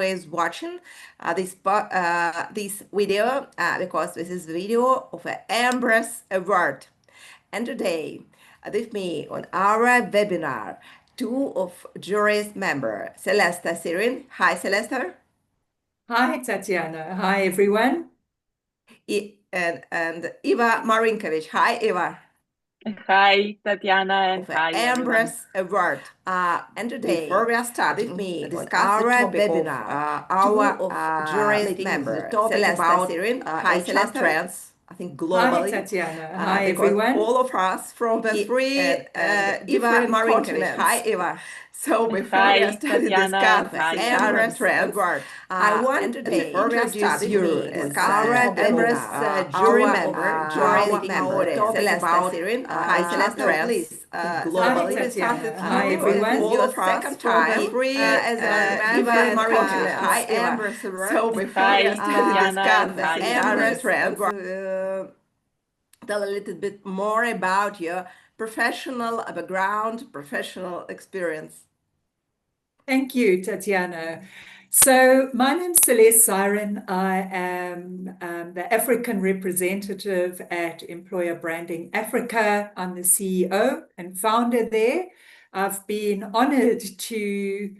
is watching this video because this is video of an EMBRAS award. And today, with me on our webinar, two of jury's member, Celeste Sirin. Hi, Celeste. Hi, Tatiana. Hi, everyone. And Eva Marinkovic. Hi, Eva. Hi, Tatiana, and Of hi, EMBRAS award. And today, before we are starting, with me discuss our webinar, our jury's member, Celeste about Hi, Celeste trends. I think globally. Hi, Tatiana. Hi, everyone. All of us from the three different continents. Hi, Eva. So before we start to discuss the EMBRAS trends, I want to introduce you as our EMBRAS jury member, Celeste Sirin. Hi, Celeste trends. Please, globally. Hi, Tatiana. Hi, everyone. All of us from the three different continents. Hi, Eva. So before we start to discuss the EMBRAS trends, tell a little bit more about your professional background, professional experience. Thank you, Tatiana. So my name's Celeste Siren. I am the African representative at Employer Branding Africa. I'm the CEO and founder there. I've been honored to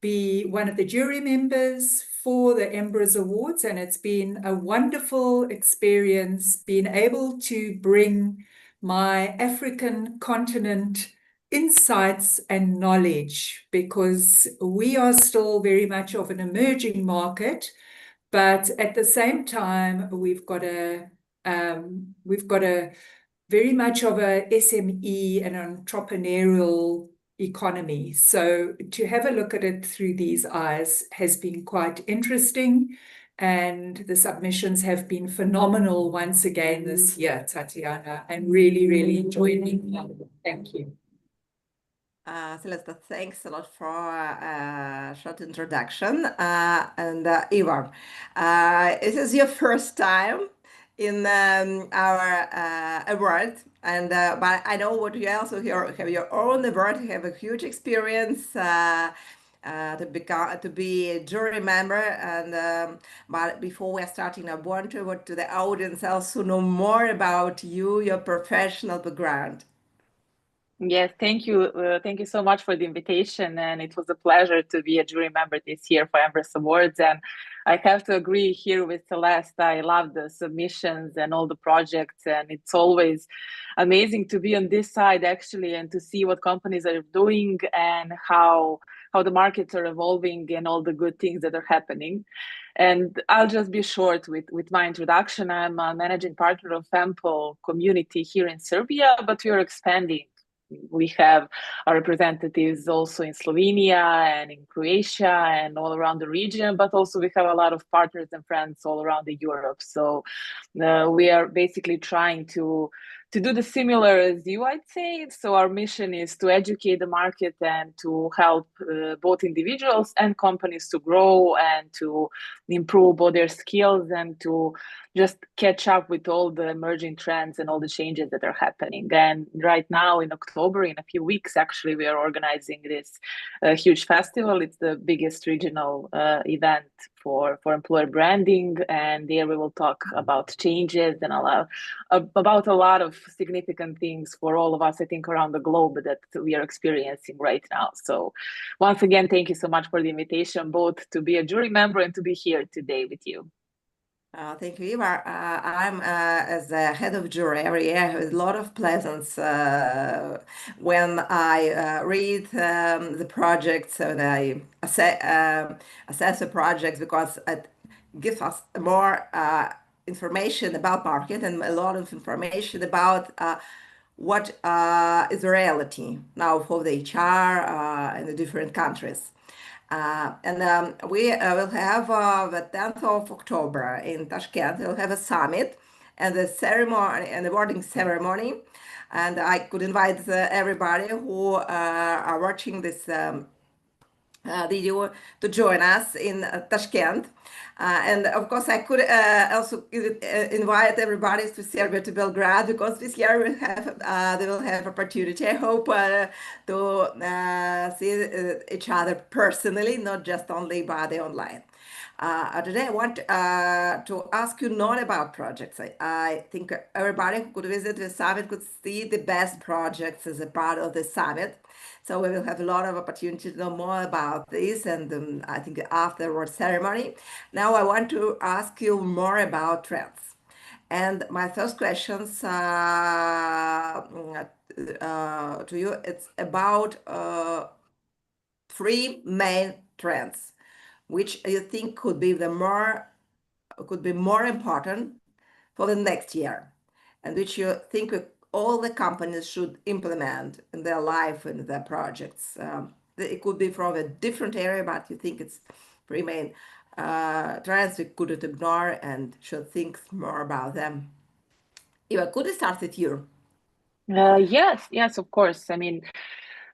be one of the jury members for the EMBRAS Awards, and it's been a wonderful experience being able to bring my African continent insights and knowledge, because we are still very much of an emerging market, but at the same time we've got a very much of a SME and entrepreneurial economy. So to have a look at it through these eyes has been quite interesting, and the submissions have been phenomenal once again this year, Tatiana, and really enjoyed it. Thank you. Celeste, thanks a lot for a short introduction. And Eva, this is your first time in our award, and but I know what you also have your own award. You have a huge experience to be a jury member, and but before we're starting, I want to the audience also know more about you, your professional background. Yes, thank you. Thank you so much for the invitation. And it was a pleasure to be a jury member this year for EMBRAS Awards. And I have to agree here with Celeste. I love the submissions and all the projects. And it's always amazing to be on this side, actually, and to see what companies are doing and how the markets are evolving and all the good things that are happening. And I'll just be short with my introduction. I'm a managing partner of FEMPL community here in Serbia, but we are expanding. We have our representatives also in Slovenia and in Croatia and all around the region, but also we have a lot of partners and friends all around Europe. So we are basically trying to do the similar as you, I'd say. So our mission is to educate the market and to help both individuals and companies to grow and to improve both their skills and to just catch up with all the emerging trends and all the changes that are happening. And right now in October, in a few weeks, actually, we are organizing this huge festival. It's the biggest regional event for employer branding. And there we will talk about changes and about a lot of significant things for all of us, I think, around the globe that we are experiencing right now. So once again, thank you so much for the invitation, both to be a jury member and to be here today with you. Thank you, Eva. I'm as the head of jury every year. I have a lot of pleasance when I read the projects and I assess the projects, because it gives us more information about market and a lot of information about what is the reality now for the HR in the different countries. And we will have the 10th of October in Tashkent. We'll have a summit and the ceremony and the awarding ceremony. And I could invite everybody who are watching this video to join us in Tashkent. And of course, I could also invite everybody to Serbia, to Belgrade, because this year they will have opportunity, I hope, to see each other personally, not just only by the online. Today I want to ask you not about projects. I think everybody who could visit the summit could see the best projects as a part of the summit. So we will have a lot of opportunity to know more about this, and I think afterward ceremony. Now I want to ask you more about trends. And my first questions to you, it's about 3 main trends, which you think could be more important for the next year, and which you think all the companies should implement in their life and their projects. It could be from a different area, but you think it's 3 main trends we couldn't ignore and should think more about them. Eva, could I start with you? Yes, of course. I mean,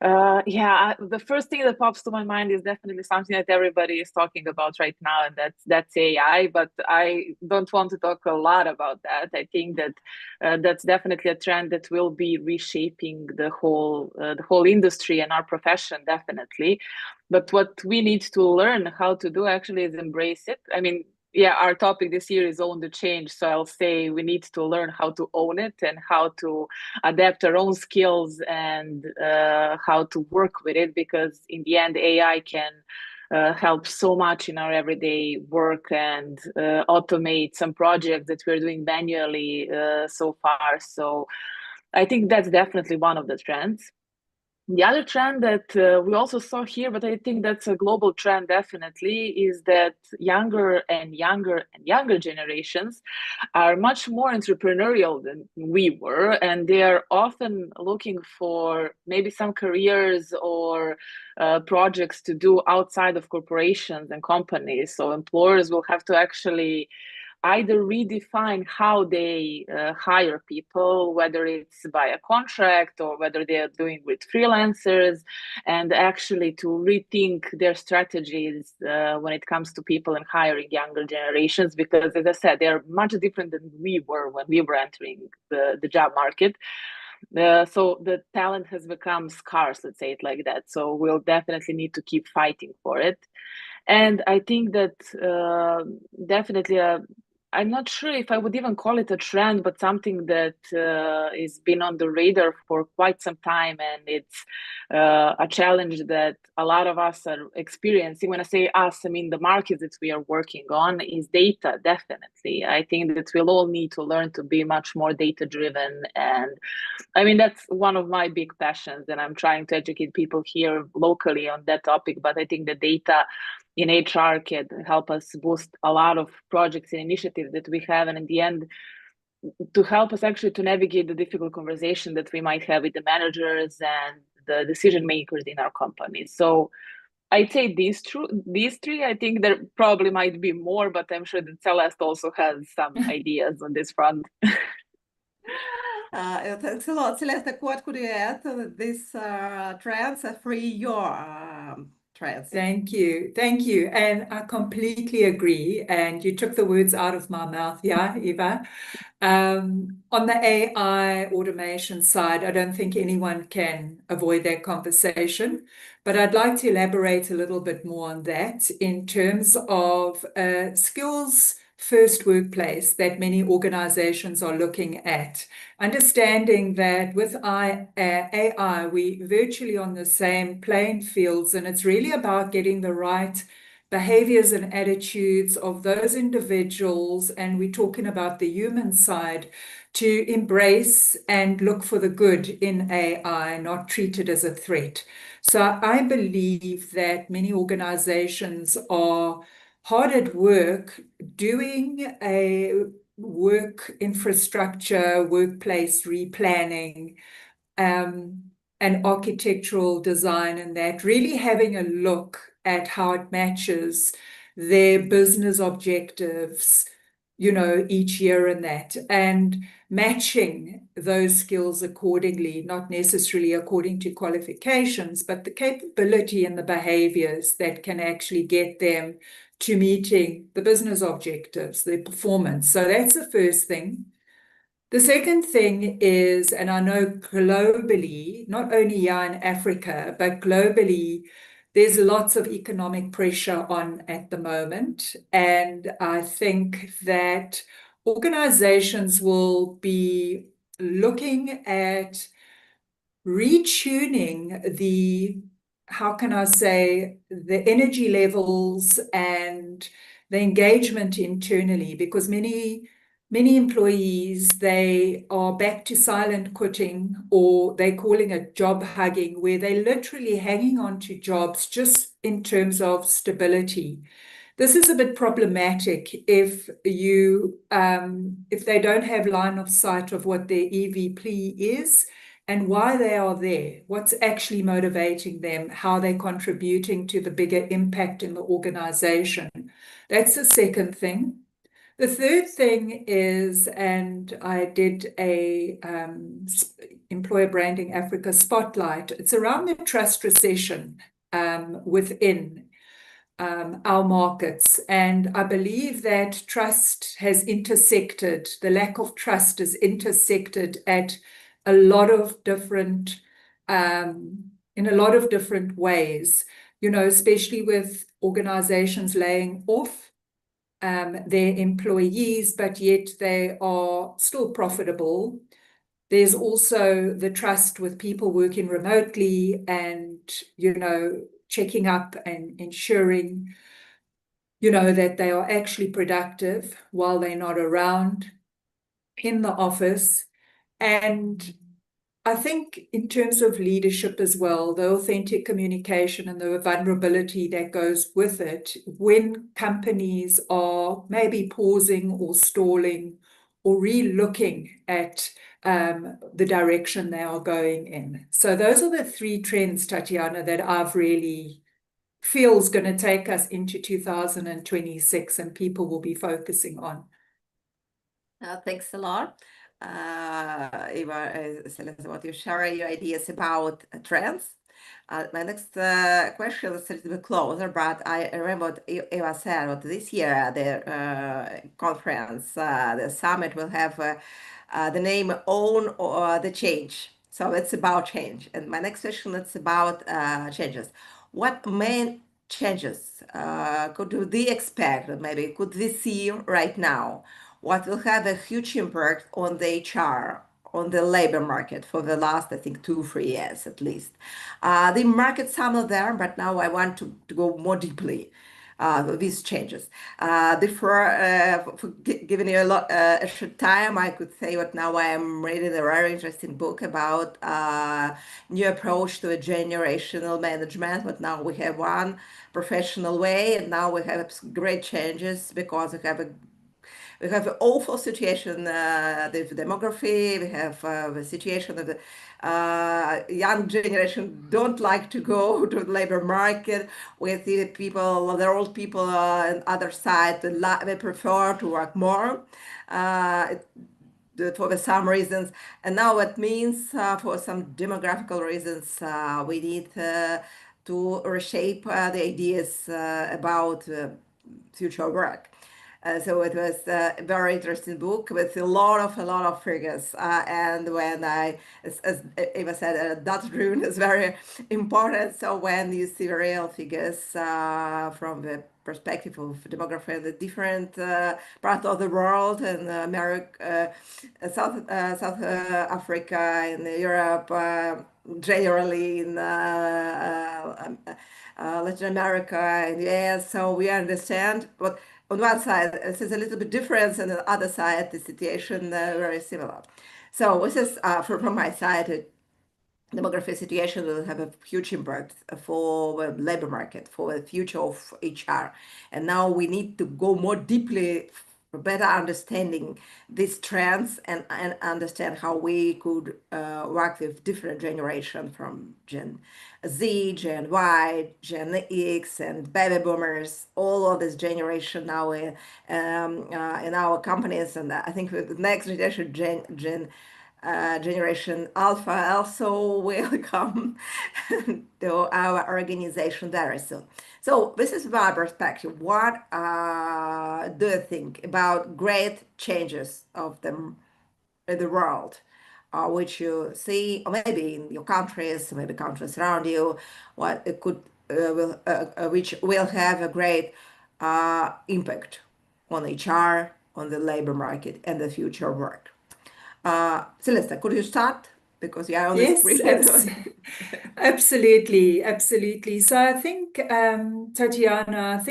the first thing that pops to my mind is definitely something that everybody is talking about right now, and that's AI. But I don't want to talk a lot about that. I think that that's definitely a trend that will be reshaping the whole industry and our profession, definitely. But what we need to learn how to do actually is embrace it. I mean, our topic this year is Own the Change. So I'll say we need to learn how to own it and how to adapt our own skills and how to work with it, because in the end, AI can help so much in our everyday work and automate some projects that we're doing manually so far. So I think that's definitely one of the trends. The other trend that we also saw here, but I think that's a global trend definitely, is that younger generations are much more entrepreneurial than we were, and they are often looking for maybe some careers or projects to do outside of corporations and companies. So employers will have to actually either redefine how they hire people, whether it's by a contract or whether they are doing with freelancers, and actually to rethink their strategies when it comes to people and hiring younger generations, because as I said, they're much different than we were when we were entering the job market. So the talent has become scarce, let's say it like that. So we'll definitely need to keep fighting for it. And I think that definitely I'm not sure if I would even call it a trend, but something that has been on the radar for quite some time. And it's a challenge that a lot of us are experiencing. When I say us, I mean the market that we are working on is data, definitely. I think that we'll all need to learn to be much more data-driven. And I mean, that's one of my big passions, and I'm trying to educate people here locally on that topic. But I think the data in HR can help us boost a lot of projects and initiatives that we have, and in the end, to help us actually to navigate the difficult conversation that we might have with the managers and the decision makers in our companies. So I'd say these 3. I think there probably might be more, but I'm sure that Celeste also has some ideas on this front. Thanks a lot. Celeste, what could you add to these trends? 3 your trends. Thank you. And I completely agree. And you took the words out of my mouth, Eva. On the AI automation side, I don't think anyone can avoid that conversation, but I'd like to elaborate a little bit more on that in terms of skills first workplace that many organizations are looking at. Understanding that with AI, we're virtually on the same playing fields, and it's really about getting the right behaviors and attitudes of those individuals, and we're talking about the human side, to embrace and look for the good in AI, not treat it as a threat. So I believe that many organizations are hard at work doing a work infrastructure, workplace replanning, and architectural design, and that really having a look at how it matches their business objectives, each year in that, and matching those skills accordingly, not necessarily according to qualifications, but the capability and the behaviors that can actually get them to meeting the business objectives, their performance. So that's the first thing. The second thing is, and I know globally, not only here in Africa, but globally, there's lots of economic pressure on at the moment. And I think that organizations will be looking at retuning the, how can I say, the energy levels and the engagement internally, because many employees, they are back to silent quitting, or they're calling it job hugging, where they're literally hanging on to jobs just in terms of stability. This is a bit problematic if they don't have line of sight of what their EVP is and why they are there, what's actually motivating them, how they're contributing to the bigger impact in the organization. That's the second thing. The third thing is, and I did a Employer Branding Africa Spotlight, it's around the trust recession within our markets. And I believe that trust has intersected, the lack of trust is intersected at a lot of different, in a lot of different ways, especially with organizations laying off their employees, but yet they are still profitable. There's also the trust with people working remotely and, checking up and ensuring, that they are actually productive while they're not around in the office. And I think in terms of leadership as well, the authentic communication and the vulnerability that goes with it, when companies are maybe pausing or stalling or re-looking at the direction they are going in. So those are the three trends, Tatiana, that I've really feel is going to take us into 2026 and people will be focusing on. Thanks a lot. Eva, Celeste, what you share your ideas about trends. My next question is a little bit closer, but I remember what Eva said, what this year the conference, the summit will have the name Own or the Change. So it's about change. And my next question is about changes. What main changes could we expect, maybe could we see right now? What will have a huge impact on the HR, on the labor market for the last, I think, 2-3 years at least. The market some of them, but now I want to go more deeply with these changes. For giving you a lot extra time, I could say what now I am reading a very interesting book about new approach to a generational management. But now we have one professional way, and now we have great changes because we have an awful situation, the demography, we have the situation of the young generation don't like to go to the labor market. We see the people, the old people on the other side, they prefer to work more for some reasons. And now it means for some demographical reasons, we need to reshape the ideas about future work. So it was a very interesting book with a lot of figures. And when as Eva said, data-driven is very important. So when you see real figures from the perspective of demography in the different parts of the world, and America, South Africa, in Europe, generally in Latin America, in the US, so we understand what. On one side, this is a little bit different, and on the other side, the situation very similar. So this is from my side, demography situation will have a huge impact for the labor market, for the future of HR. And now we need to go more deeply better understanding these trends and understand how we could work with different generations from Gen Z, Gen Y, Gen X, and baby boomers, all of this generation now in our companies. And I think with the next generation, generation Alpha also will come to our organization very soon. So this is my perspective. What do you think about great changes of the world, which you see, or maybe in your countries, maybe countries around you, what it could, which will have a great impact on HR, on the labor market, and the future of work? Celeste, could you start? Because you are on the screen. Yes, absolutely. So I think, Tatiana,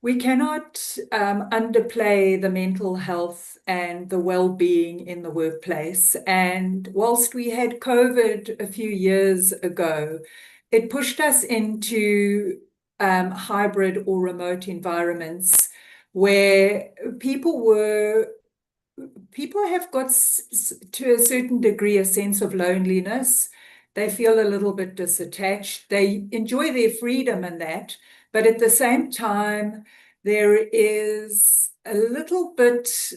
we cannot underplay the mental health and the well-being in the workplace. And whilst we had COVID a few years ago, it pushed us into hybrid or remote environments where people have got to a certain degree a sense of loneliness. They feel a little bit disattached. They enjoy their freedom in that, but at the same time, there is a little bit,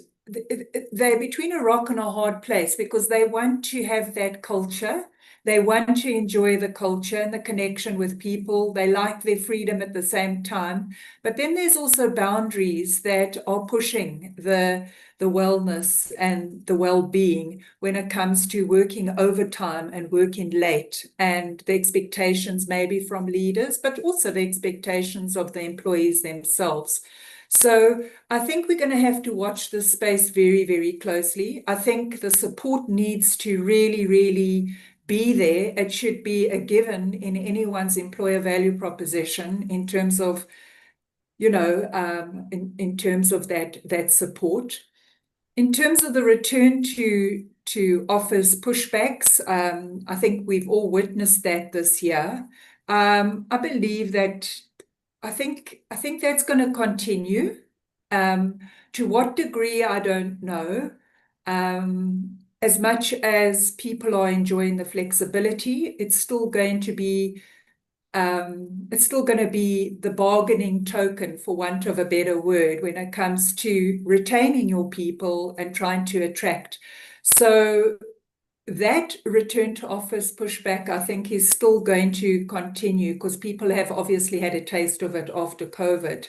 they're between a rock and a hard place because they want to have that culture. They want to enjoy the culture and the connection with people. They like their freedom at the same time. But then there's also boundaries that are pushing the wellness and the well-being when it comes to working overtime and working late, and the expectations maybe from leaders, but also the expectations of the employees themselves. So I think we're going to have to watch this space very, very closely. I think the support needs to really, really be there. It should be a given in anyone's employer value proposition in terms of, in terms of that support. In terms of the return to office pushbacks, I think we've all witnessed that this year. I believe that I think that's going to continue. To what degree, I don't know. As much as people are enjoying the flexibility, it's still going to be the bargaining token, for want of a better word, when it comes to retaining your people and trying to attract. So that return to office pushback, I think, is still going to continue because people have obviously had a taste of it after COVID.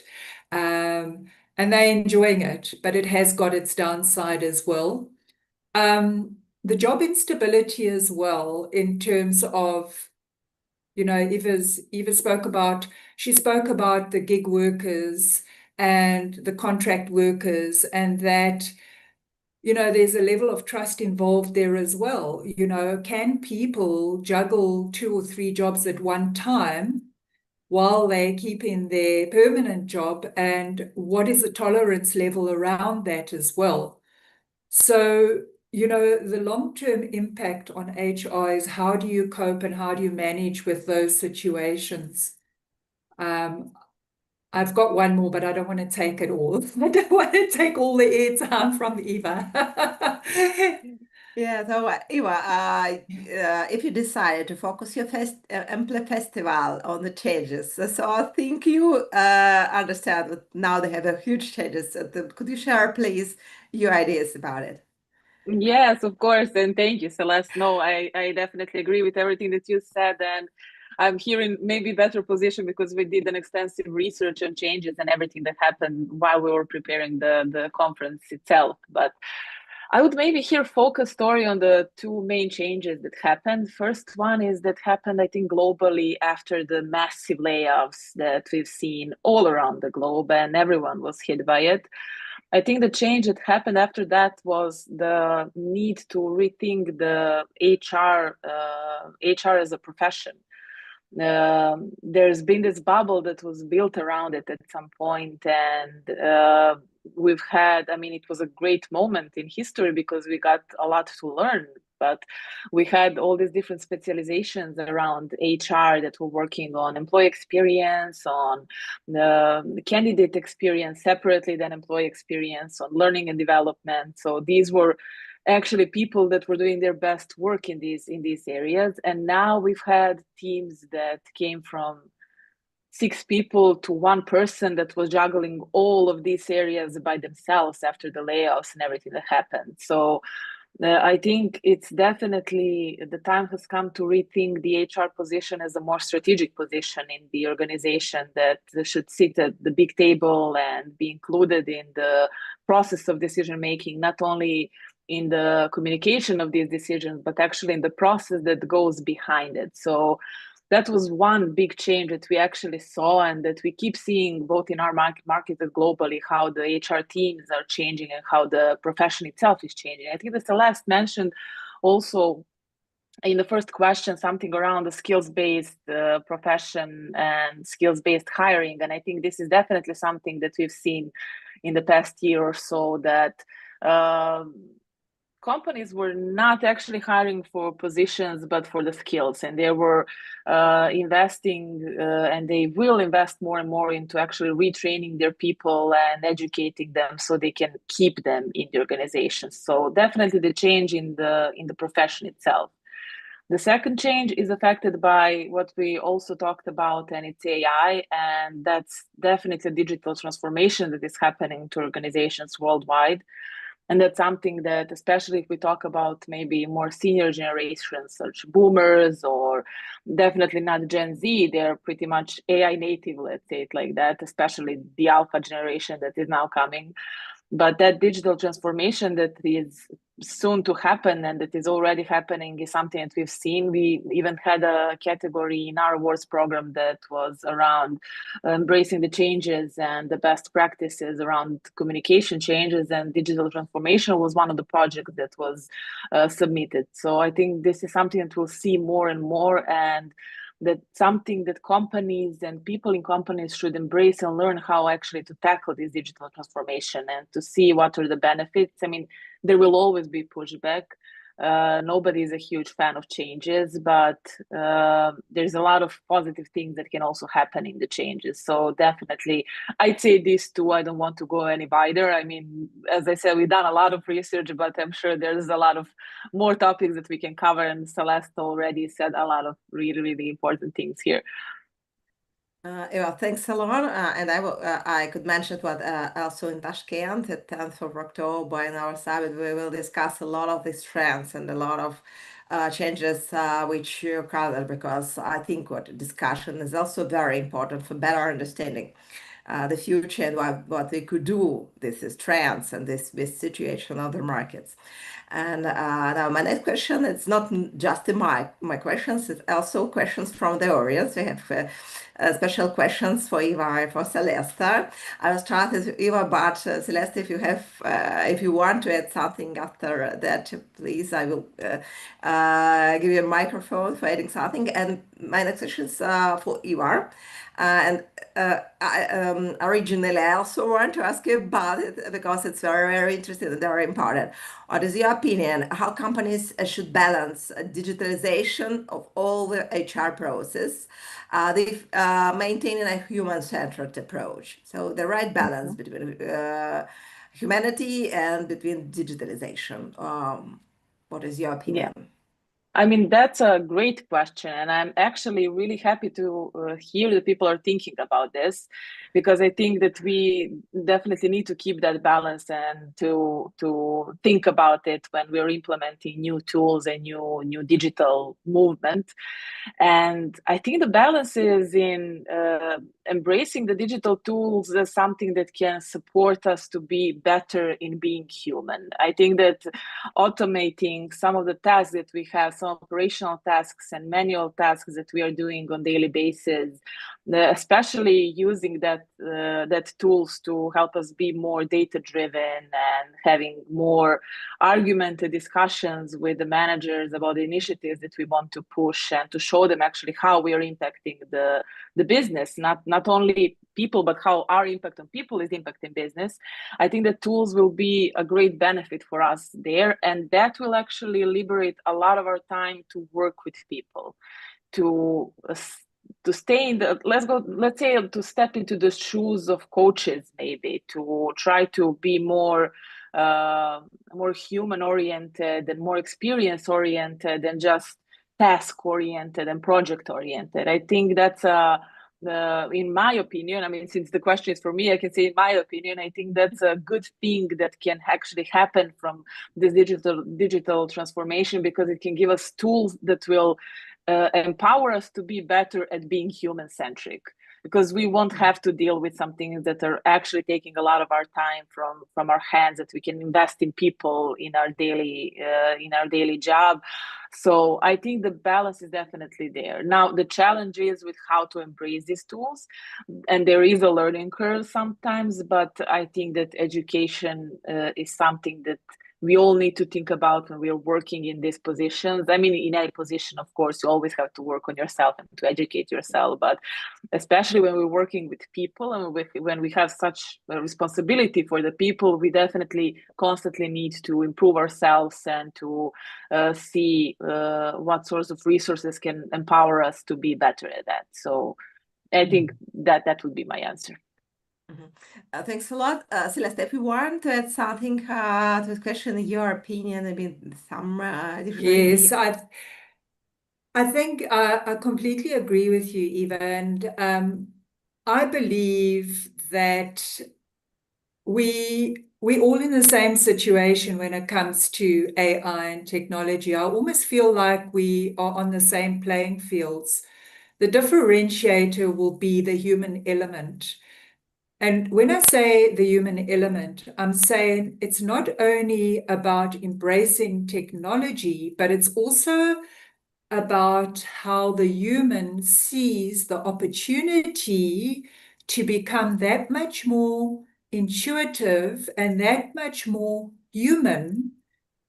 And they're enjoying it, but it has got its downside as well. The job instability as well, in terms of, Eva spoke about the gig workers and the contract workers, and that, there's a level of trust involved there as well. Can people juggle 2 or 3 jobs at one time while they're keeping their permanent job? And what is the tolerance level around that as well? So, the long-term impact on HR is, how do you cope and how do you manage with those situations? I've got one more, but I don't want to take it all. I don't want to take all the airtime from Eva. Yeah, so Eva, if you decided to focus your Employee Festival on the changes, so I think you understand that now they have a huge changes. Could you share, please, your ideas about it? Yes, of course, and thank you, Celeste. No, I definitely agree with everything that you said, and I'm here in maybe better position because we did an extensive research on changes and everything that happened while we were preparing the conference itself. But I would maybe here focus story on the 2 main changes that happened. First one is that happened, I think, globally after the massive layoffs that we've seen all around the globe, and everyone was hit by it. I think the change that happened after that was the need to rethink the HR as a profession. There's been this bubble that was built around it at some point, and we've had, it was a great moment in history because we got a lot to learn but we had all these different specializations around HR that were working on employee experience, on the candidate experience separately than employee experience, on learning and development. So these were actually people that were doing their best work in these areas. And now we've had teams that came from 6 people to 1 person that was juggling all of these areas by themselves after the layoffs and everything that happened. So I think it's definitely the time has come to rethink the HR position as a more strategic position in the organization that should sit at the big table and be included in the process of decision making, not only in the communication of these decisions, but actually in the process that goes behind it. So that was one big change that we actually saw and that we keep seeing both in our market and globally, how the HR teams are changing and how the profession itself is changing. I think that Celeste mentioned also in the first question something around the skills-based profession and skills-based hiring. And I think this is definitely something that we've seen in the past year or so, that companies were not actually hiring for positions, but for the skills. And they were investing and they will invest more and more into actually retraining their people and educating them so they can keep them in the organization. So definitely the change in the profession itself. The second change is affected by what we also talked about, and it's AI, and that's definitely a digital transformation that is happening to organizations worldwide. And that's something that, especially if we talk about maybe more senior generations, such boomers, or definitely not Gen Z, they're pretty much AI native, let's say it like that, especially the alpha generation that is now coming. But that digital transformation that is soon to happen and that is already happening is something that we've seen. We even had a category in our awards program that was around embracing the changes and the best practices around communication changes, and digital transformation was one of the projects that was submitted. So I think this is something that we'll see more and more, and that's something that companies and people in companies should embrace and learn how actually to tackle this digital transformation and to see what are the benefits. I mean, there will always be pushback. Nobody is a huge fan of changes, but there's a lot of positive things that can also happen in the changes. So definitely, I'd say these two. I don't want to go any wider. I mean, as I said, we've done a lot of research, but I'm sure there's a lot of more topics that we can cover. And Celeste already said a lot of really, really important things here. Yeah, thanks a lot. And I could mention what also in Tashkent, the 10th of October, in our summit, we will discuss a lot of these trends and a lot of changes which you covered, because I think what discussion is also very important for better understanding the future and what we could do. This is trends and this situation of the markets. And now my next question, it's not just my questions, it's also questions from the audience. We have special questions for Eva and for Celeste. I will start with Eva, but Celeste, if you want to add something after that, please, I will give you a microphone for adding something. And my next question is for Eva. And originally, I also want to ask you about it because it's very, very interesting and very important. What is your opinion? How companies should balance digitalization of all the HR process, maintaining a human-centered approach? So the right balance between humanity and between digitalization. What is your opinion? Yeah. I mean, that's a great question. And I'm actually really happy to hear that people are thinking about this, because I think that we definitely need to keep that balance and to think about it when we're implementing new tools and new digital movement. And I think the balance is in embracing the digital tools as something that can support us to be better in being human. I think that automating some of the tasks that we have, some operational tasks and manual tasks that we are doing on a daily basis, especially using that tools to help us be more data-driven and having more argumented discussions with the managers about the initiatives that we want to push, and to show them actually how we are impacting the business, not only people, but how our impact on people is impacting business. I think that tools will be a great benefit for us there, and that will actually liberate a lot of our time to work with people, to stay in the, let's say to step into the shoes of coaches, maybe to try to be more human oriented and more experience oriented than just task oriented and project oriented. I think that's in my opinion, I mean, since the question is for me, I can say in my opinion, I think that's a good thing that can actually happen from this digital transformation, because it can give us tools that will empower us to be better at being human-centric, because we won't have to deal with some things that are actually taking a lot of our time from our hands, that we can invest in people in our daily job. So I think the balance is definitely there. Now, the challenge is with how to embrace these tools, and there is a learning curve sometimes, but I think that education is something that we all need to think about when we are working in these positions. I mean, in any position, of course, you always have to work on yourself and to educate yourself, but especially when we're working with people and when we have such a responsibility for the people, we definitely constantly need to improve ourselves and to see what sorts of resources can empower us to be better at that. So I think that would be my answer. Thanks a lot, Celeste. If you want to add something to this question, your opinion, I mean, some additional Yes, ideas? I think I completely agree with you, Eva, and I believe that we're all in the same situation when it comes to AI and technology. I almost feel like we are on the same playing fields. The differentiator will be the human element. And when I say the human element, I'm saying it's not only about embracing technology, but it's also about how the human sees the opportunity to become that much more intuitive and that much more human,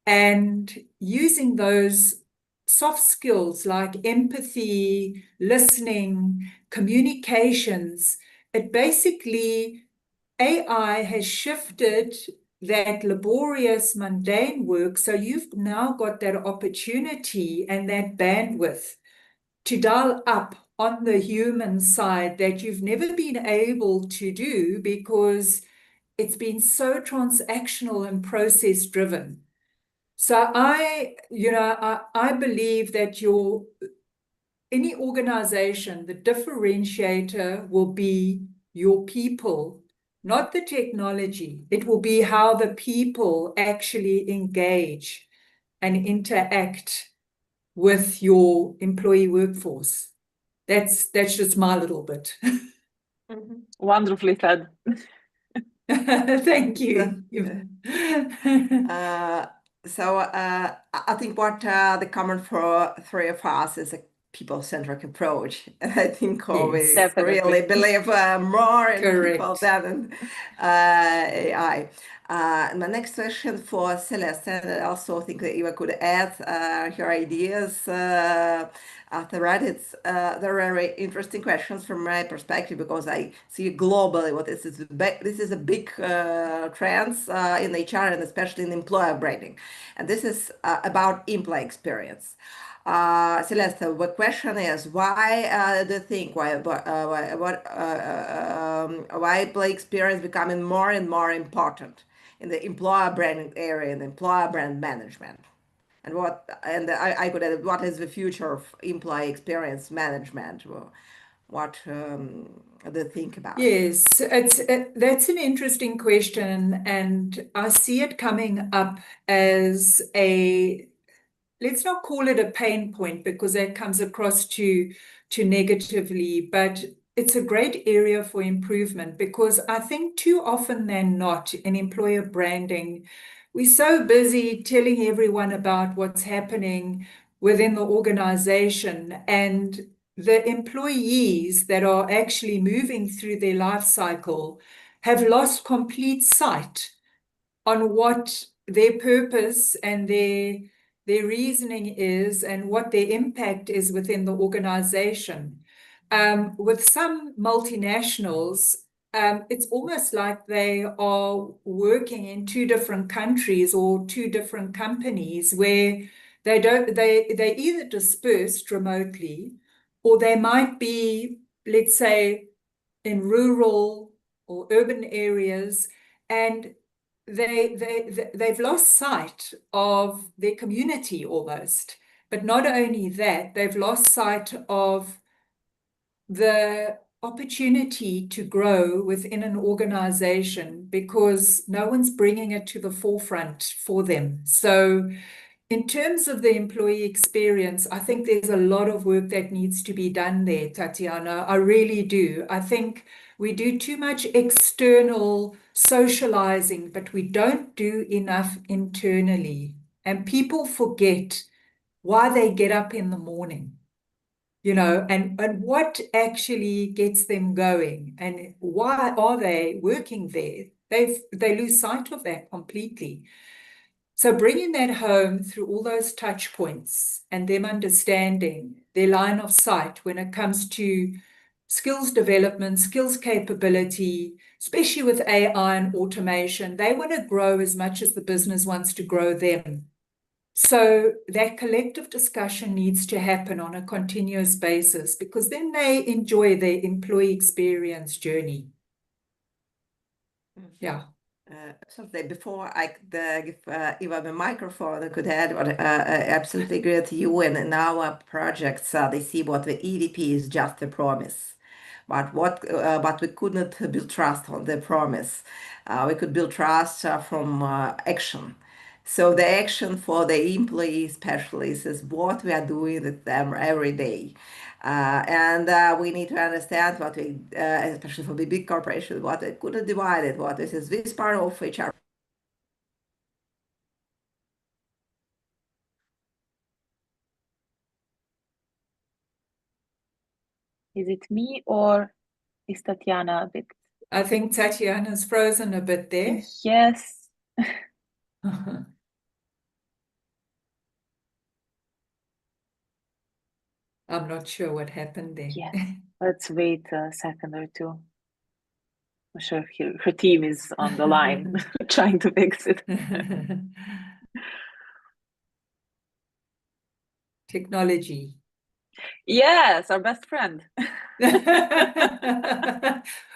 and using those soft skills like empathy, listening, communications. It basically, AI has shifted that laborious, mundane work. So you've now got that opportunity and that bandwidth to dial up on the human side that you've never been able to do, because it's been so transactional and process driven. So I believe that any organization, the differentiator will be your people, not the technology. It will be how the people actually engage and interact with your employee workforce. That's just my little bit. Wonderfully said. Thank you. I think what the common for three of us is a people-centric approach. And I think we really believe more in people than in AI. My next question for Celeste, and I also think that Eva could add her ideas after that. They're very interesting questions from my perspective, because I see globally what this is a big trend in HR, and especially in employer branding. And this is about employee experience. Celeste, the question is, why do you think why employee experience becoming more and more important in the employer branding area and employer brand management? And I could add, what is the future of employee experience management? What do you think about? Yes, that's an interesting question, and I see it coming up as let's not call it a pain point, because that comes across too negatively, but it's a great area for improvement, because I think too often than not in employer branding, we're so busy telling everyone about what's happening within the organization, and the employees that are actually moving through their life cycle have lost complete sight on what their purpose and their reasoning is, and what their impact is within the organization. With some multinationals, it's almost like they are working in two different countries or two different companies where they either dispersed remotely, or they might be, let's say, in rural or urban areas, and they've lost sight of their community almost. But not only that, they've lost sight of the opportunity to grow within an organization because no one's bringing it to the forefront for them. So in terms of the employee experience, I think there's a lot of work that needs to be done there, Tatiana. I really do. I think we do too much external socializing, but we don't do enough internally. And people forget why they get up in the morning, and what actually gets them going and why are they working there. They lose sight of that completely. So bringing that home through all those touch points and them understanding their line of sight when it comes to skills development, skills capability, especially with AI and automation, they want to grow as much as the business wants to grow them. So that collective discussion needs to happen on a continuous basis because then they enjoy their employee experience journey. Yeah. Before I give Eva the microphone, I could add what I absolutely agree with you. And in our projects, they see what the EVP is just a promise. But we could not build trust on the promise. We could build trust from action. So the action for the employee specialists is what we are doing with them every day. And we need to understand what we, especially for the big corporations, what we could have divided, what is this part of HR. Is it me or is Tatiana a bit? I think Tatiana's frozen a bit there. Yes. I'm not sure what happened there. Yes. Let's wait a second or two. I'm sure her team is on the line trying to fix it. Technology. Yes, our best friend.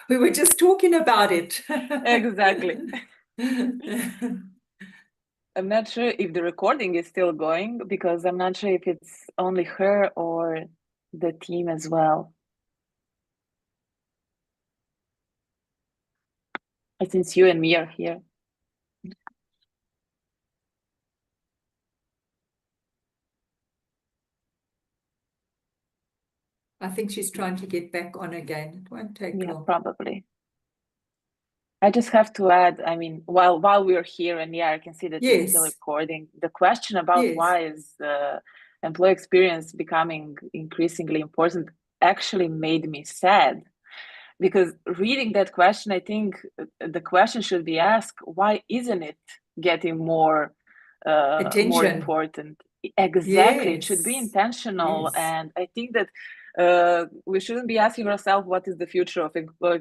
We were just talking about it. Exactly. I'm not sure if the recording is still going because I'm not sure if it's only her or the team as well. Since you and me are here. I think she's trying to get back on again. It won't take long. Probably. I just have to add, I mean, while we're here and I can see that it's still recording, the question about why is the employee experience becoming increasingly important actually made me sad. Because reading that question, I think the question should be asked, why isn't it getting more important? Exactly, it should be intentional. And I think that we shouldn't be asking ourselves what is the future of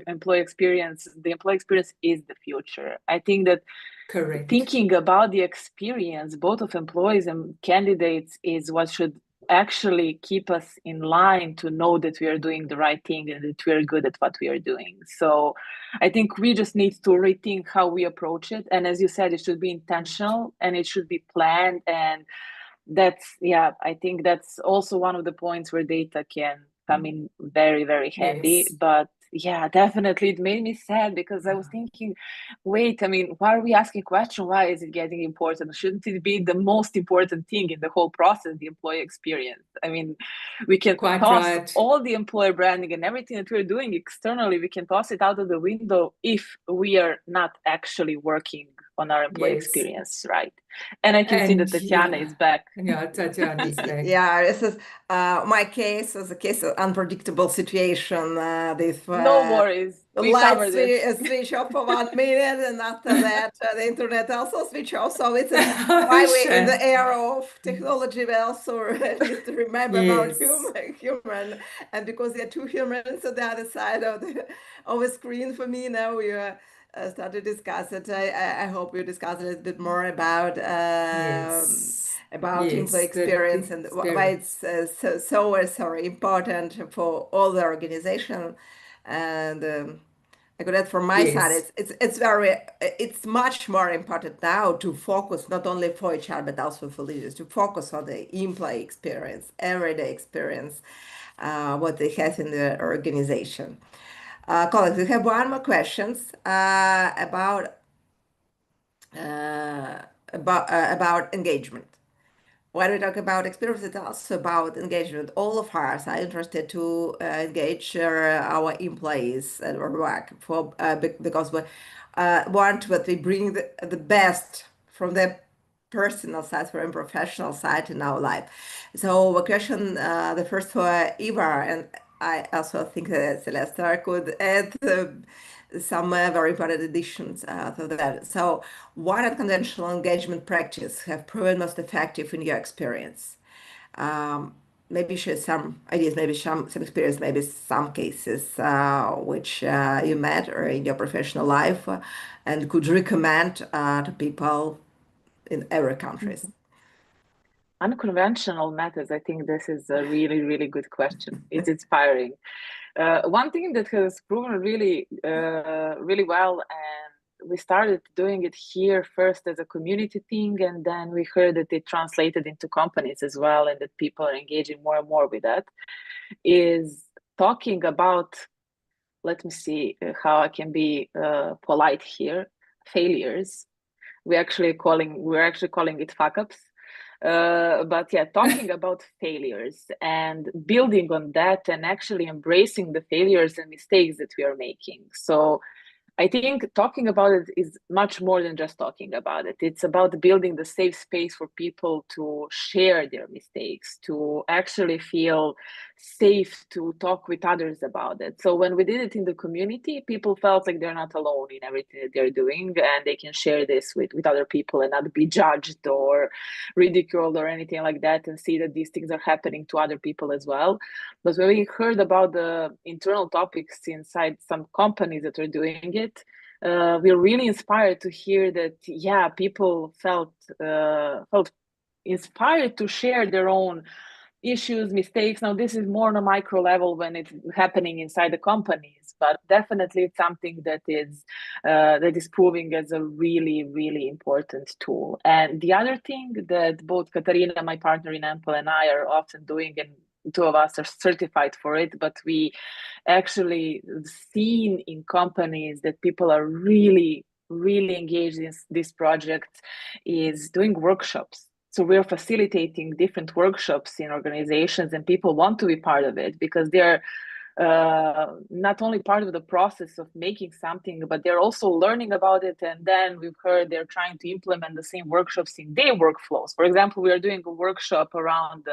employee experience. The employee experience is the future. I think that thinking about the experience, both of employees and candidates, is what should actually keep us in line to know that we are doing the right thing and that we are good at what we are doing. So I think we just need to rethink how we approach it. And as you said, it should be intentional and it should be planned. And that's, I think that's also one of the points where data can come in very, very handy. But definitely it made me sad because I was thinking, wait, I mean, why are we asking question? Why is it getting important? Shouldn't it be the most important thing in the whole process, the employee experience? I mean, we can toss all the employer branding and everything that we're doing externally, we can toss it out of the window if we are not actually working on our employee Yes. experience, right? And I can see that Tatiana is back. Yeah, Tatiana is back. Yeah, this is my case is a case of unpredictable situation. No worries. The We lights covered it. switch off for 1 minute, and after that, the internet also switch off. So it's why we in the era of technology, we also need to remember about human, and because there are two humans on the other side of the screen for me now, we start to discuss it. I hope we discuss a little bit more about employee experience and why it's so important for all the organization. And I could add from my side, it's much more important now to focus not only for HR but also for leaders to focus on the employee experience, everyday experience, what they have in the organization. Colleagues, we have one more questions about engagement. When we talk about experience, it's also about engagement. All of us are interested to engage our employees at our work because we want that we bring the best from their personal side, from professional side in our life. So the question, the first for Eva, and I also think that Celeste could add some very important additions to that. So what unconventional engagement practice have proven most effective in your experience? Maybe share some ideas, maybe some experience, maybe some cases which you met or in your professional life and could recommend to people in every country. Unconventional methods. I think this is a really, really good question. It's inspiring. One thing that has proven really, really well, and we started doing it here first as a community thing, and then we heard that it translated into companies as well, and that people are engaging more and more with that, is talking about, let me see how I can be polite here, failures. We're actually calling it fuck-ups. But yeah, talking about failures and building on that and actually embracing the failures and mistakes that we are making. So I think talking about it is much more than just talking about it. It's about building the safe space for people to share their mistakes, to actually feel safe to talk with others about it. So when we did it in the community, people felt like they're not alone in everything that they're doing, and they can share this with other people and not be judged or ridiculed or anything like that, and see that these things are happening to other people as well. But when we heard about the internal topics inside some companies that are doing it, we're really inspired to hear that, yeah, people felt inspired to share their own issues, mistakes. Now, this is more on a micro level when it's happening inside the companies, but definitely it's something that is proving as a really, really important tool. And the other thing that both Katarina, my partner in Ample, and I are often doing, and two of us are certified for it, but we actually seen in companies that people are really, really engaged in this project, is doing workshops. So we're facilitating different workshops in organizations, and people want to be part of it because they're not only part of the process of making something, but they're also learning about it. And then we've heard they're trying to implement the same workshops in their workflows. For example, we are doing a workshop around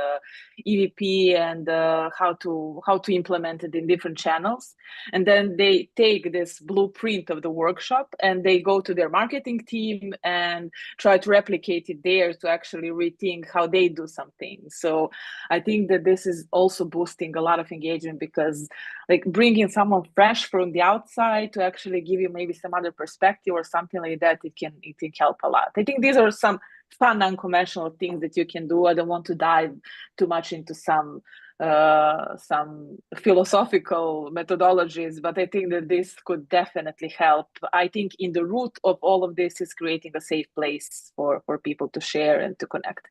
EVP and how to implement it in different channels. And then they take this blueprint of the workshop and they go to their marketing team and try to replicate it there to actually rethink how they do something. So I think that this is also boosting a lot of engagement, because like bringing someone fresh from the outside to actually give you maybe some other perspective or something like that, it can help a lot. I think these are some fun, unconventional things that you can do. I don't want to dive too much into some philosophical methodologies, but I think that this could definitely help. I think in the root of all of this is creating a safe place for people to share and to connect.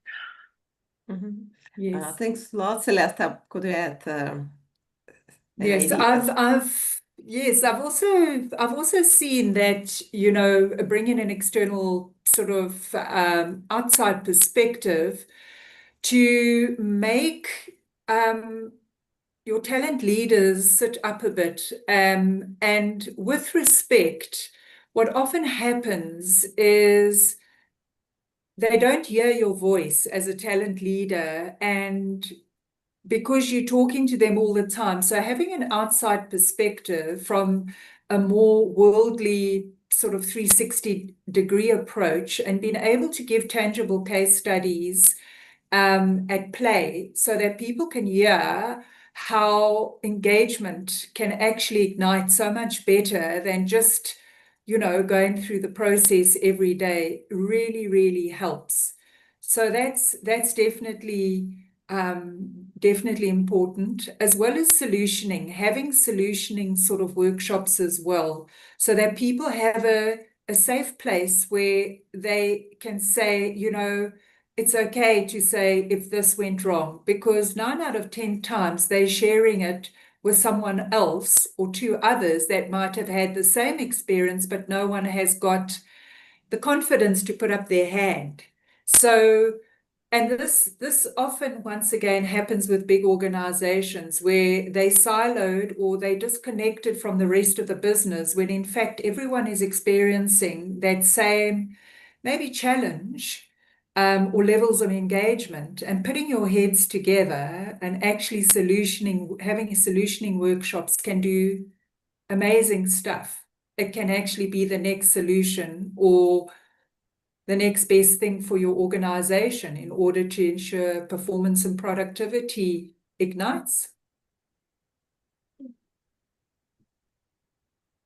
Mm-hmm. Yes. Thanks a lot, Celeste. Could you add? Yes, I've also seen that, you know, bringing an external sort of outside perspective to make your talent leaders sit up a bit and with respect, what often happens is they don't hear your voice as a talent leader, and because you're talking to them all the time. So having an outside perspective from a more worldly sort of 360-degree approach and being able to give tangible case studies at play so that people can hear how engagement can actually ignite so much better than just, going through the process every day really, really helps. So that's definitely definitely important, as well as solutioning, having solutioning sort of workshops as well, so that people have a safe place where they can say, it's okay to say if this went wrong, because 9 out of 10 times they're sharing it with someone else or 2 others that might have had the same experience, but no one has got the confidence to put up their hand. So, and this often, once again, happens with big organizations where they siloed or they disconnected from the rest of the business, when in fact everyone is experiencing that same maybe challenge or levels of engagement, and putting your heads together and actually having solutioning workshops can do amazing stuff. It can actually be the next solution or the next best thing for your organization in order to ensure performance and productivity ignites.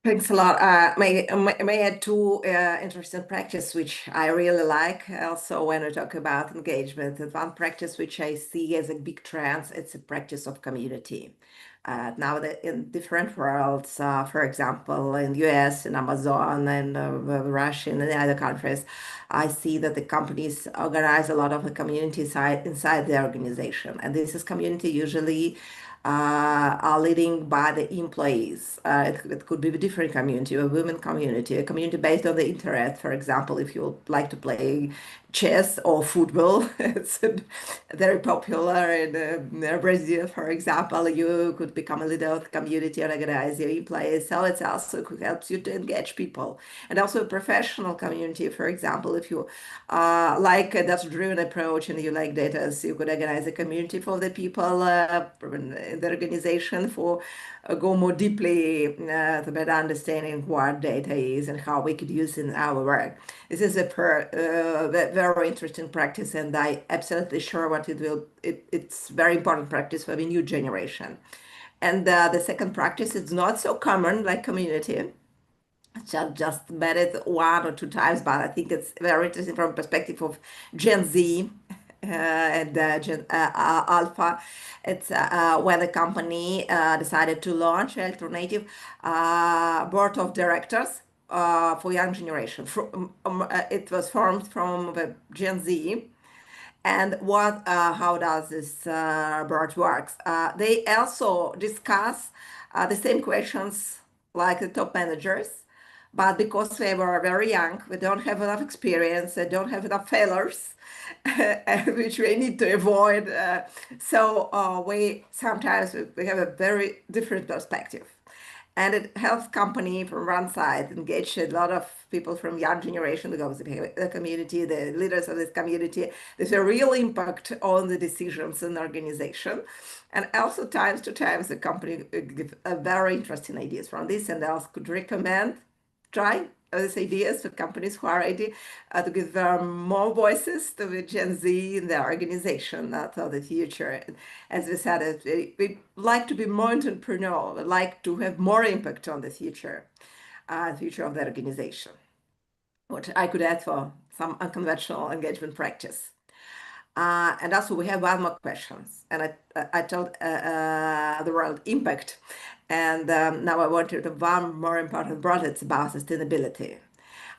Thanks a lot. May I add 2 interesting practices which I really like also when we talk about engagement. And one practice which I see as a big trend, it's a practice of community. Now that in different worlds, for example, in US, in Amazon, and Russia, and the other countries, I see that the companies organize a lot of the community inside the organization. And this is community usually are leading by the employees. It could be a different community, a women community, a community based on the interest. For example, if you like to play chess or football, it's very popular in Brazil, for example. You could become a leader of the community and organize your employees. So it also helps you to engage people. And also a professional community, for example, if you like a data-driven approach and you like data, so you could organize a community for the people in the organization for go more deeply to better understanding what data is and how we could use it in our work. This is a very interesting practice, and I absolutely sure what it will. It's very important practice for the new generation. And the second practice is not so common like community. Just met it 1 or 2 times, but I think it's very interesting from perspective of Gen Z and Gen Alpha. It's when the company decided to launch an alternative board of directors for young generation. It was formed from the Gen Z. And how does this board works? They also discuss the same questions like the top managers, but because they were very young, we don't have enough experience, they don't have enough failures, which we need to avoid. So we sometimes we have a very different perspective. And it helps company from one side engage a lot of people from young generation, the community, the leaders of this community. There's a real impact on the decisions in the organization. And also times to times the company give very interesting ideas from this, and else could recommend try these ideas for companies who are ready to give more voices to the Gen Z in their organization for the future. As we said, we like to be more entrepreneurial, we like to have more impact on the future of the organization, which I could add for some unconventional engagement practice. And also we have one more questions, and I told the world impact, and now I wanted one more important part. It's about sustainability.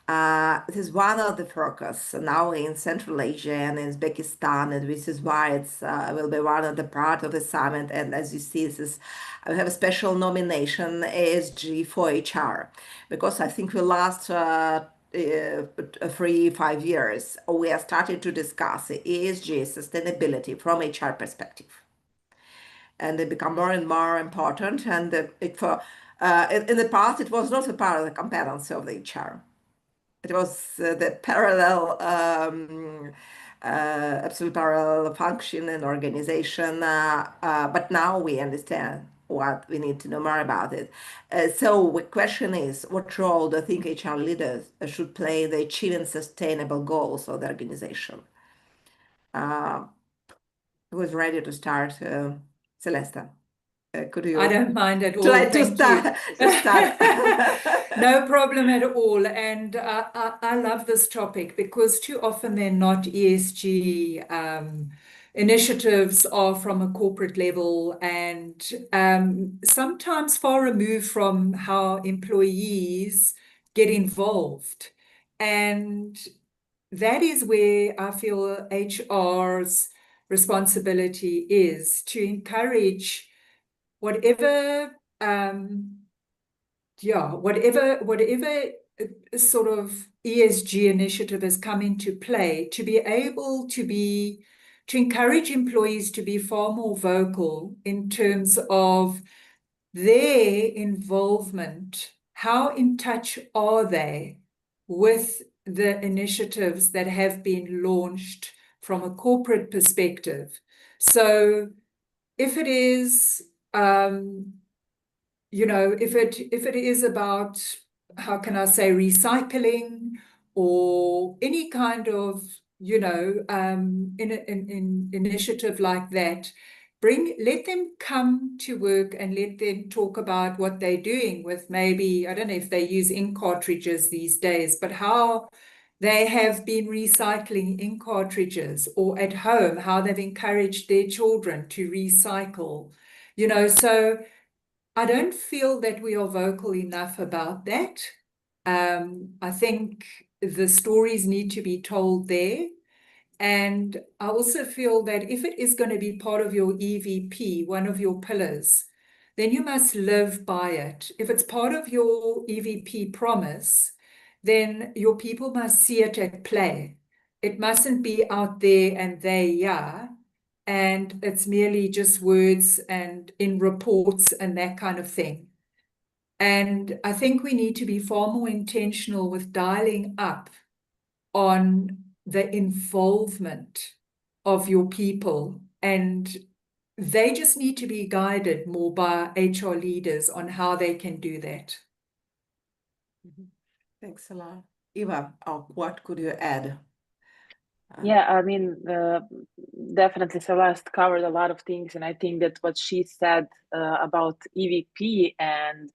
It is one of the focus now in Central Asia and in Uzbekistan, and this is why it's will be one of the part of the summit. And as you see, we have a special nomination ASG for HR, because I think we last 3-5 years, we have started to discuss ESG sustainability from HR perspective, and they become more and more important. And In the past, it was not a part of the competency of the HR. It was the parallel, absolute parallel function and organization. But now we understand what we need to know more about it. So the question is, what role do you think HR leaders should play in the achieving sustainable goals of the organization? Who is ready to start? Celeste, could you? I don't mind at all. Try to Thank start. No problem at all. And I love this topic because too often they're not ESG initiatives are from a corporate level and sometimes far removed from how employees get involved. And that is where I feel HR's responsibility is to encourage whatever sort of ESG initiative has come into play, to be able to encourage employees to be far more vocal in terms of their involvement. How in touch are they with the initiatives that have been launched from a corporate perspective? So if it is if it is about, how can I say, recycling or any kind of, initiative like that, let them come to work and let them talk about what they're doing with maybe, I don't know if they use ink cartridges these days, but how they have been recycling ink cartridges, or at home, how they've encouraged their children to recycle, so I don't feel that we are vocal enough about that. I think the stories need to be told there. And I also feel that if it is going to be part of your EVP, one of your pillars, then you must live by it. If it's part of your EVP promise, then your people must see it at play. It mustn't be out there and and it's merely just words and in reports and that kind of thing. And I think we need to be far more intentional with dialing up on the involvement of your people, and they just need to be guided more by HR leaders on how they can do that. Thanks a lot. Eva, what could you add? Yeah, I mean, definitely Celeste covered a lot of things, and I think that what she said about EVP, and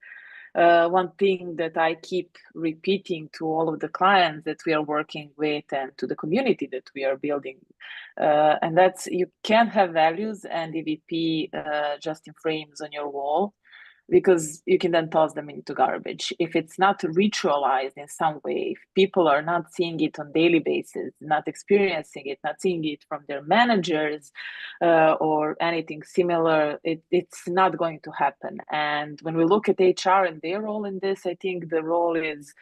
one thing that I keep repeating to all of the clients that we are working with and to the community that we are building, and that's, you can't have values and EVP just in frames on your wall, because you can then toss them into garbage. If it's not ritualized in some way, if people are not seeing it on daily basis, not experiencing it, not seeing it from their managers or anything similar, it's not going to happen. And when we look at HR and their role in this, I think their role is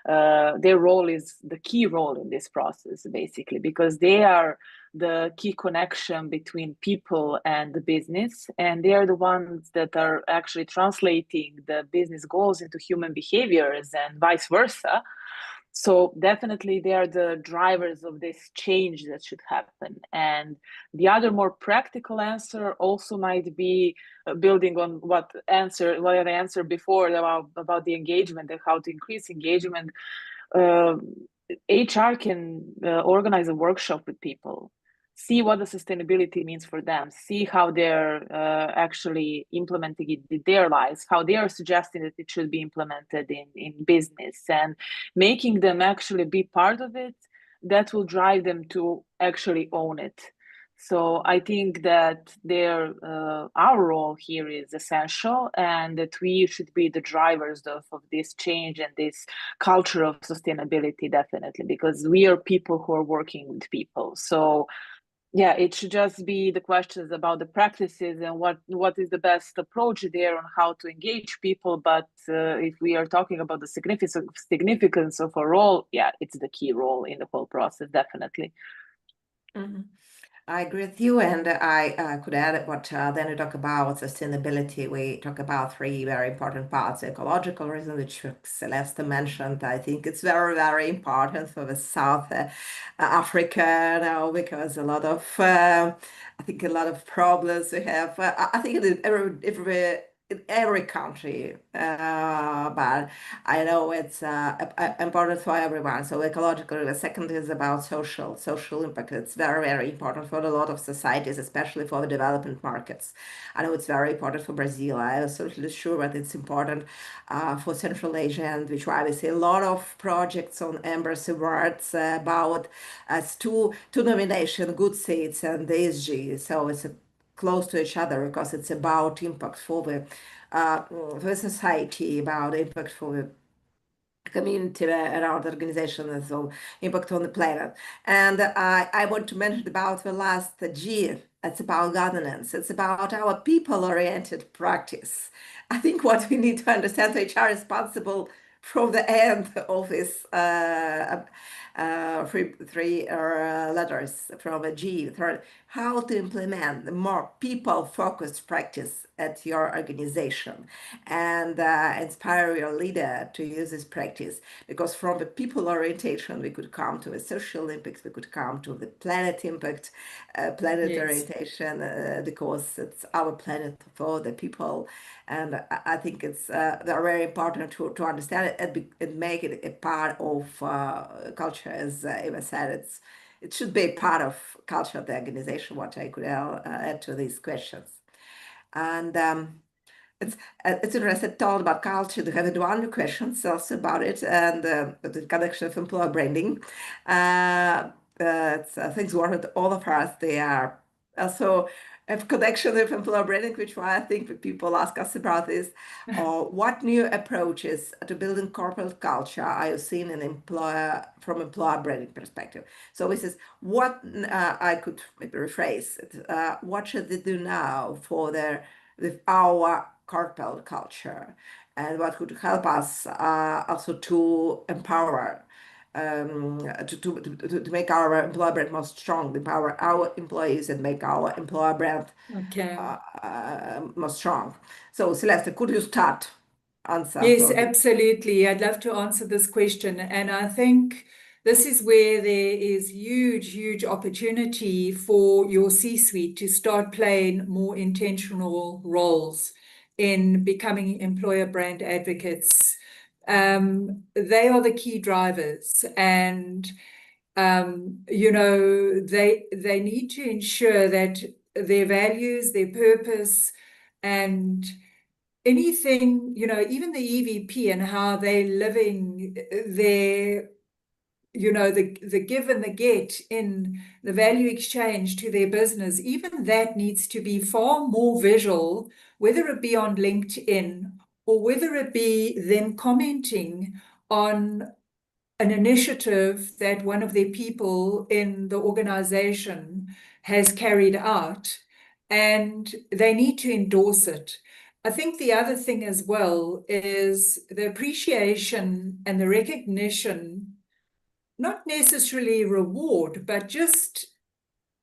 the key role in this process, basically, because they are the key connection between people and the business, and they are the ones that are actually translating the business goals into human behaviors and vice versa. So definitely they are the drivers of this change that should happen. And the other more practical answer also might be building on what I answered before about the engagement and how to increase engagement. HR can organize a workshop with people, see what the sustainability means for them, see how they're actually implementing it in their lives, how they are suggesting that it should be implemented in business, and making them actually be part of it. That will drive them to actually own it. So I think that our role here is essential, and that we should be the drivers of this change and this culture of sustainability, definitely, because we are people who are working with people. So yeah, it should just be the questions about the practices and what is the best approach there on how to engage people. But if we are talking about the significance of a role, yeah, it's the key role in the whole process, definitely. Mm-hmm. I agree with you, and I could add what then we talk about sustainability. We talk about three very important parts: ecological reason, which Celeste mentioned. I think it's very, very important for the South Africa now because a lot of, I think a lot of problems we have. I think in every country, but I know it's important for everyone. So ecological. The second is about social impact. It's very, very important for a lot of societies, especially for the development markets. I know it's very important for Brazil. I'm absolutely sure, but it's important for Central Asia, and which why we see a lot of projects on EMBRAS Awards about as two nomination, good seats and ESG. So it's close to each other because it's about impact for the society, about impact for the community around the organization, and so impact on the planet. And I want to mention about the last G. It's about governance. It's about our people-oriented practice. I think what we need to understand, HR is responsible from the end of this three letters from a G. Third, how to implement the more people-focused practice at your organization and inspire your leader to use this practice. Because from the people orientation, we could come to a social impact, we could come to the planet impact, planet orientation, because it's our planet for the people. And I think it's very important to understand it and make it a part of culture. As Eva said, it should be a part of culture of the organization, what I could add to these questions. And it's interesting to talk about culture. They have one question also about it, and the connection of employer branding. Things work with all of us. They are also have connection with employer branding, which why I think that people ask us about this. Or what new approaches to building corporate culture are you seeing in from employer branding perspective? So this is what I could maybe rephrase it. What should they do now with our corporate culture, and what could help us also to empower, to make our employer brand more strong, empower our employees and make our employer brand more strong. So Celeste, could you start answer? Yes, absolutely. I'd love to answer this question. And I think this is where there is huge opportunity for your C-suite to start playing more intentional roles in becoming employer brand advocates. They are the key drivers, and they need to ensure that their values, their purpose, and anything, even the EVP and how they're living their, the give and the get in the value exchange to their business, even that needs to be far more visual, whether it be on LinkedIn or whether it be them commenting on an initiative that one of their people in the organization has carried out, and they need to endorse it. I think the other thing as well is the appreciation and the recognition, not necessarily reward, but just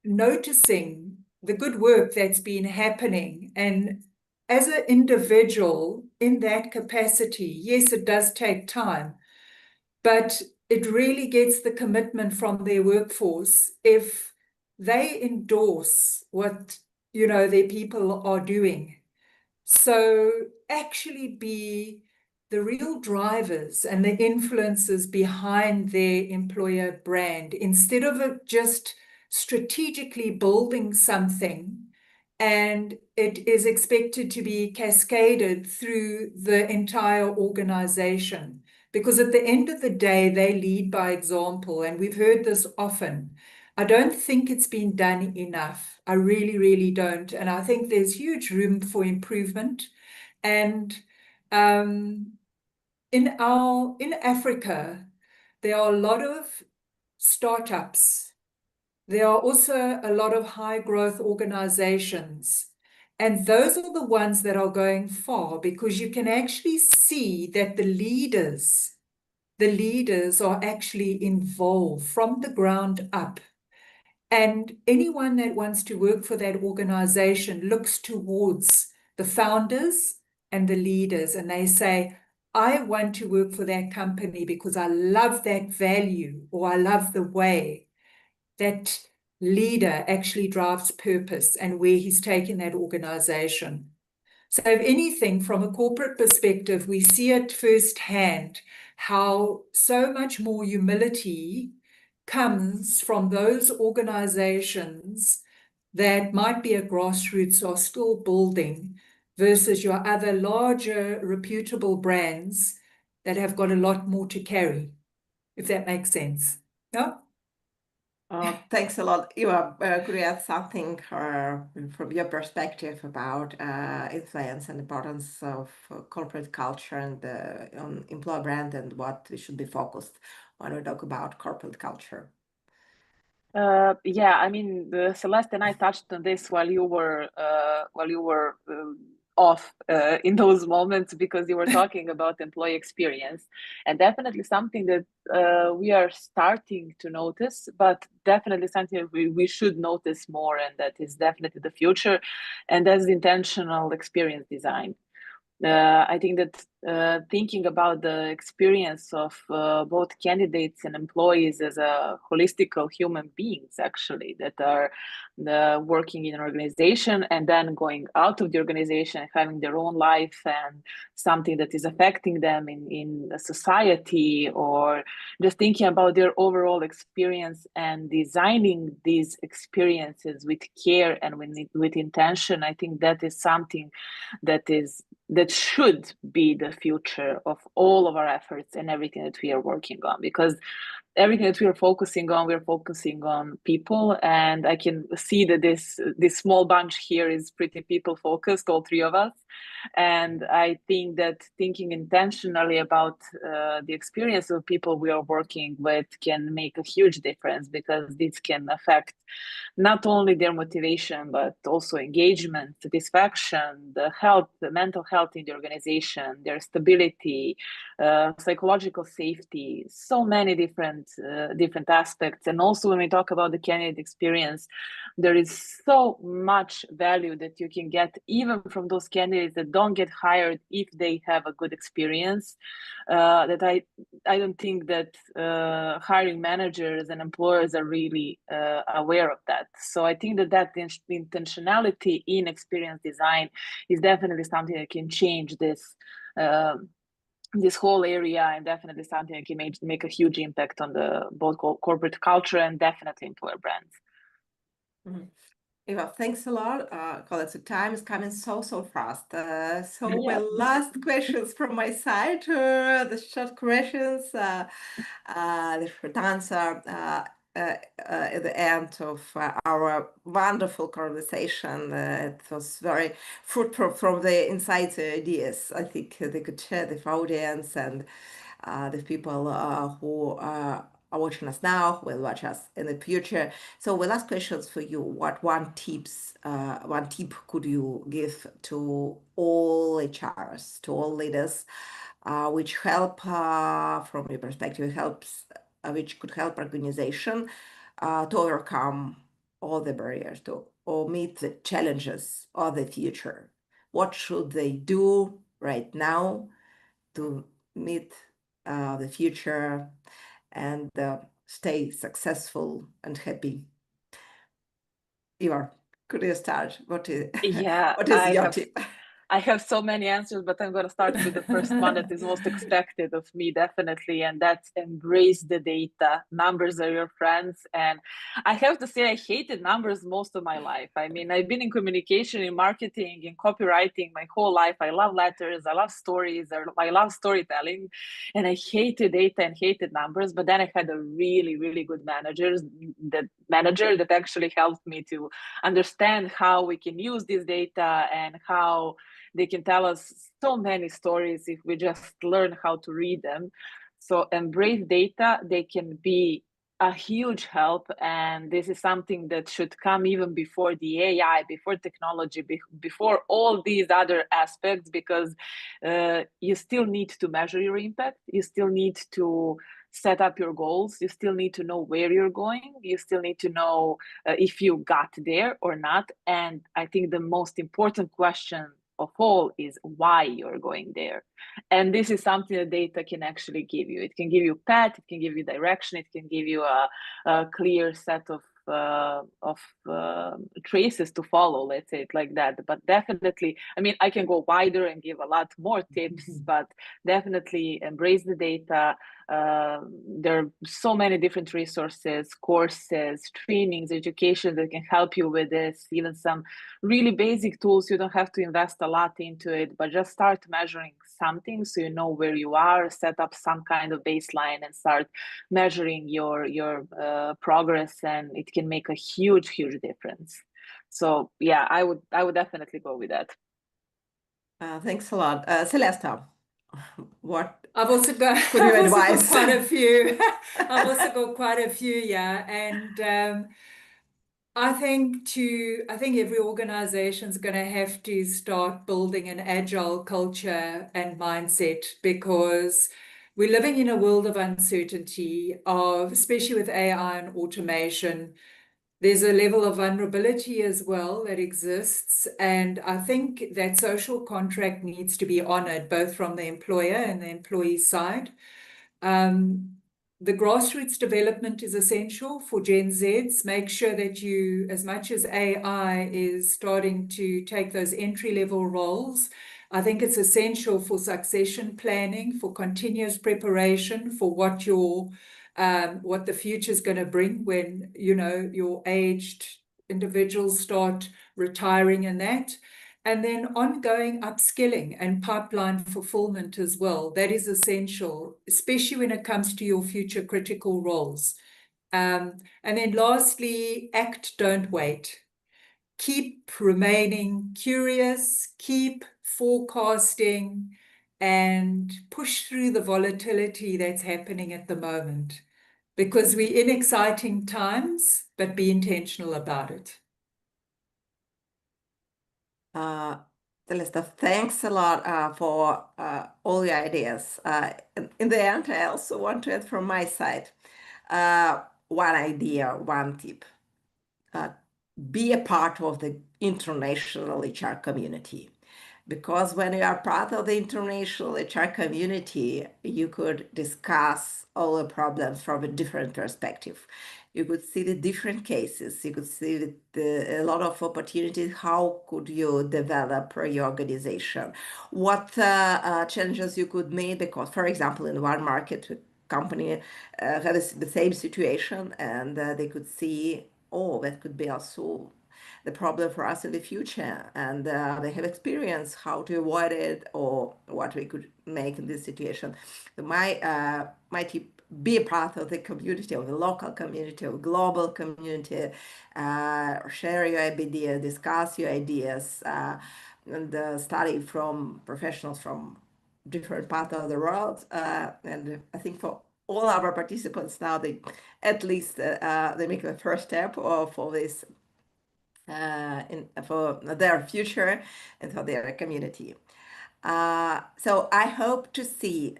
noticing the good work that's been happening. And as an individual in that capacity, yes, it does take time, but it really gets the commitment from their workforce if they endorse what, their people are doing. So actually be the real drivers and the influencers behind their employer brand, instead of it just strategically building something and it is expected to be cascaded through the entire organization. Because at the end of the day, they lead by example, and we've heard this often. I don't think it's been done enough. I really don't. And I think there's huge room for improvement. And in Africa, there are a lot of startups. There are also a lot of high growth organizations. And those are the ones that are going far, because you can actually see that the leaders are actually involved from the ground up. And anyone that wants to work for that organization looks towards the founders and the leaders, and they say, I want to work for that company because I love that value, or I love the way that leader actually drives purpose and where he's taken that organization. So if anything, from a corporate perspective, we see it firsthand how so much more humility comes from those organizations that might be at grassroots or still building versus your other larger reputable brands that have got a lot more to carry, if that makes sense. No? Thanks a lot. Eva, could you add something from your perspective about influence and importance of corporate culture and on employer brand, and what we should be focused when we talk about corporate culture? Yeah, I mean, Celeste and I touched on this while you were off in those moments, because you were talking about employee experience, and definitely something that we are starting to notice, but definitely something we should notice more, and that is definitely the future, and that's intentional experience design. I think that thinking about the experience of both candidates and employees as a holistical human beings, actually, that are working in an organization and then going out of the organization, having their own life and something that is affecting them in a society, or just thinking about their overall experience and designing these experiences with care and with intention. I think that is something that should be the future of all of our efforts and everything that we are working on, because everything that we're focusing on people, and I can see that this small bunch here is pretty people focused, all three of us. And I think that thinking intentionally about the experience of people we are working with can make a huge difference, because this can affect not only their motivation, but also engagement, satisfaction, the mental health in the organization, their stability, psychological safety, so many different aspects. And also when we talk about the candidate experience, there is so much value that you can get even from those candidates that don't get hired if they have a good experience, that I don't think that hiring managers and employers are really aware of that. So I think that intentionality in experience design is definitely something that can change this whole area, and definitely something that can make a huge impact on the both corporate culture and definitely employer brands. Mm-hmm. Eva, thanks a lot. Colleagues, the time is coming so fast. So Yeah. my last questions from my side, the short questions, the short answer at the end of our wonderful conversation. It was very fruitful from the insights and ideas. I think they could share with audience and the people who are watching us now, who will watch us in the future. So the last questions for you: what one tip could you give to all HRs, to all leaders, which help, from your perspective, which could help organization to overcome all the barriers or meet the challenges of the future? What should they do right now to meet the future and stay successful and happy? Eva, could you start? What is your tip? I have so many answers, but I'm going to start with the first one that is most expected of me, definitely, and that's embrace the data. Numbers are your friends. And I have to say, I hated numbers most of my life. I mean, I've been in communication, in marketing, in copywriting my whole life. I love letters, I love stories, I love storytelling, and I hated data and hated numbers. But then I had a really, really good manager that actually helped me to understand how we can use this data and how they can tell us so many stories if we just learn how to read them. So embrace data. They can be a huge help, and this is something that should come even before the AI, before technology, before all these other aspects, because you still need to measure your impact. You still need to set up your goals. You still need to know where you're going. You still need to know if you got there or not. And I think the most important question of all is why you're going there. And this is something that data can actually give you. It can give you path, it can give you direction, it can give you a clear set of traces to follow, let's say it like that. But definitely, I mean, I can go wider and give a lot more tips, but definitely embrace the data. There are so many different resources, courses, trainings, education that can help you with this, even some really basic tools. You don't have to invest a lot into it, but just start measuring something so you know where you are, set up some kind of baseline and start measuring your progress, and it can make a huge difference. So yeah, I would definitely go with that. Thanks a lot. Celeste, what I've also got could you advise? quite a few. I've also got quite a few, yeah. And I think every organization is going to have to start building an agile culture and mindset, because we're living in a world of uncertainty, especially with AI and automation. There's a level of vulnerability as well that exists. And I think that social contract needs to be honored, both from the employer and the employee side. The grassroots development is essential for Gen Zs. Make sure that you, as much as AI is starting to take those entry-level roles, I think it's essential for succession planning, for continuous preparation for what the future is going to bring when, your aged individuals start retiring and that. And then ongoing upskilling and pipeline fulfillment as well. That is essential, especially when it comes to your future critical roles. And then lastly, act, don't wait. Keep remaining curious, keep forecasting, and push through the volatility that's happening at the moment. Because we're in exciting times, but be intentional about it. Celeste, thanks a lot for all your ideas. In the end, I also want to add from my side one idea, one tip. Be a part of the international HR community. Because when you are part of the international HR community, you could discuss all the problems from a different perspective. You could see the different cases. You could see a lot of opportunities. How could you develop your organization? What changes you could make? Because, for example, in one market, company had the same situation, and they could see, oh, that could be also the problem for us in the future, and they have experience how to avoid it or what we could make in this situation. So my tip: be a part of the community, of the local community, of global community. Share your ideas, discuss your ideas, and study from professionals from different parts of the world. And I think for all our participants now, they at least they make the first step for this. For their future and for their community. So I hope to see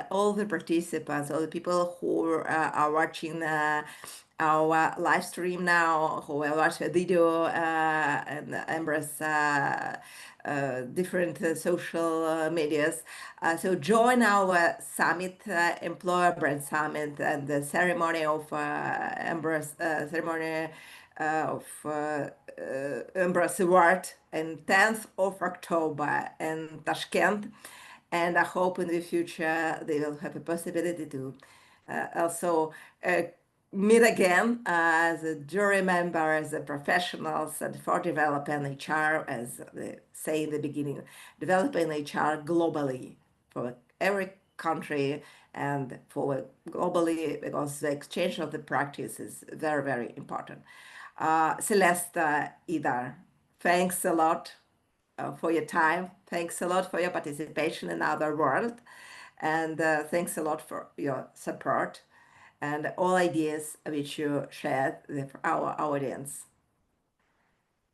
all the participants, all the people who are watching our live stream now, who will watch the video and EMBRAS different social medias. So join our summit, Employer Brand Summit, and the ceremony of EMBRAS ceremony of EMBRAS Award on 10th of October in Tashkent. And I hope in the future they will have a possibility to also meet again as a jury member, as a professionals, and for developing HR, as they say in the beginning, developing HR globally for every country and for globally, because the exchange of the practice is very, very important. Celeste, Ida, thanks a lot for your time. Thanks a lot for your participation in our world. And thanks a lot for your support and all ideas which you shared with our audience.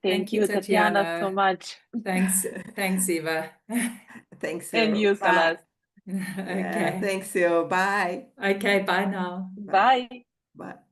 Thank you, Tatiana, so much. Thanks, Eva. Thanks. And you, Celeste. Yeah, Okay. thanks you. Bye. Okay, bye now. Bye. Bye.